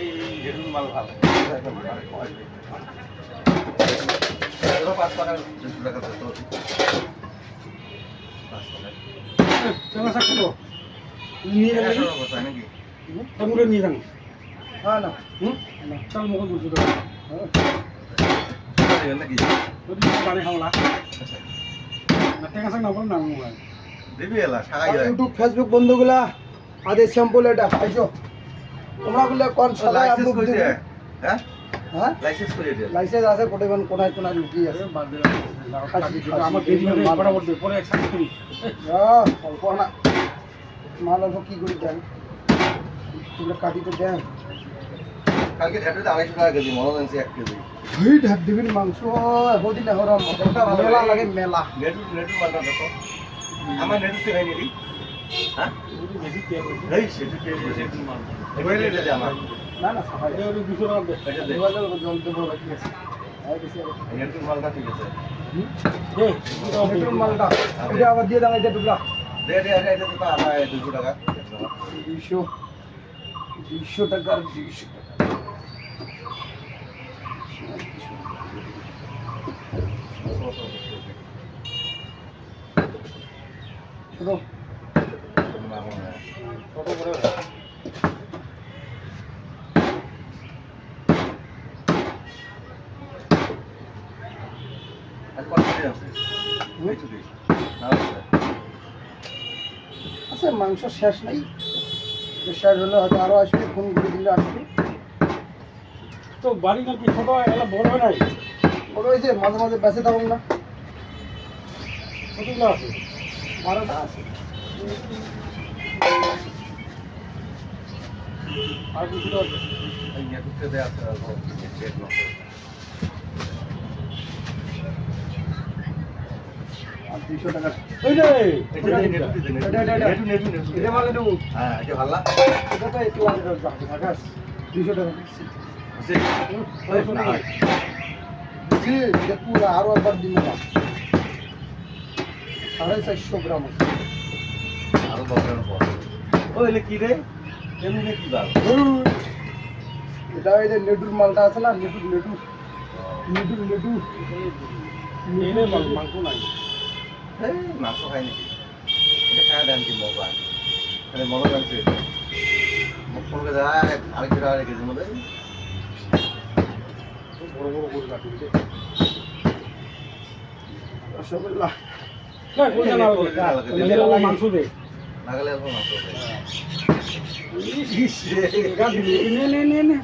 এই যেটুকু মাল ভালো এগুলো 5 টাকা 200 টাকা তো 5 টাকা চলা সাকলো নিয়ে গেল নাকি তামুরে নিয়ে যান হ্যাঁ না না চল মোকে বুঝু দাও নাকি যদি পানি খাওলা না টেকা সাক না বল না মোবাইল দিবি এলা সাগাই ইউটিউব ফেসবুক বন্ধুগুলা আদে স্যাম্পল এটা পাইছো তোমরা বলে কোন সালা লাইসেন্স আপলোড কইছে দিবে হ্যাঁ হ্যাঁ লাইসেন্স করে দে লাইসেন্স আছে কোটেবেন কোনায় কোনায় লুকি আছে বাদ দে আমার দেরি হবে বড় বড় পরে একসাথে করি অল্প না মাল অল্প কি করে দেন তোমরা কাটিতে দেন কালকে ঢাটুতে 250 টাকা কেজি মনোজেন্সি 1 কেজি হই ঢাক দিবেন মাংস বহুদিন হরম মেলা লাগে মেলা নেটু মালটা দেখো আমার নেটু তে নাই নি হ্যাঁ বেশি তেল এই সেটু তে সেটু মাল এবারে দে আমার না না সাফাই এই 200 টাকা দে এটা দে মোবাইলের জল দেবো বাকি আছে আর বেশি আর নেটু মালটা ঠিক আছে দে পেট্রোল মালটা এটা আবার দিয়ে দাও এটা টুকরা দে এটা তো আমার 200 টাকা 200 টাকার 200 টাকা ছোট কত করে আর কত দিন আছে ওই তো দিস না আচ্ছা মাংস শেষ নাই শেষ হলে হয়তো আরো আসবে ফোন করে দিলে আসবে তো বাড়ি নাকি ছোট এলা বড় হয় নাই বড় হয়েছে মাঝে মাঝে বেঁচে থাকুন না কতগুলো আছে 12টা আছে আর 200 টাকা দে এই নেটুতে দে আছে আর চেক না আর 200 টাকা ওই রে এটা মানে দেবো হ্যাঁ এটা ভালো এটা তো একটু আগে টাকা 200 টাকা আছে জি এটা পুরো আরো একবার দিন না 450 গ্রাম আছে আরো দরকার পর ওই এলে কি রে এমনি কি দাও এটা এই যে লেডুর মালটা আছে না লেডু এনে মাংস নাই এই মাংস খাই নাকি এটা খায় দেন কি মজা মানে মনে লাগছে মুখ ফোনকে যায় আরেক টাকা কেজির মধ্যে বড় বড় করে কাটি দে রসগোল্লা না কোন জানা লাগে মাংস দে নাগালে অল্প মাংস দেয় নে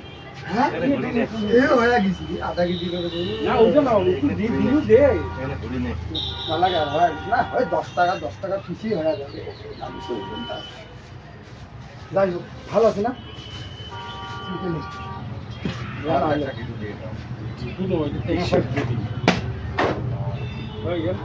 হ্যাঁ এটা ঘুরি নে এই হয়ে গেছি আধা কেজি করে দিন না ওইটা না দিও দে এনে ঘুরি নে না লাগে আর হয় না ওই 10 টাকা পিসি হয়ে যাবে আমি সে ওজনটা যাই হোক ভালো আছে না আর একটা কিছু দিয়ে দাও দুটো ওইটা 23 দিয়ে দিন হয়ে গেল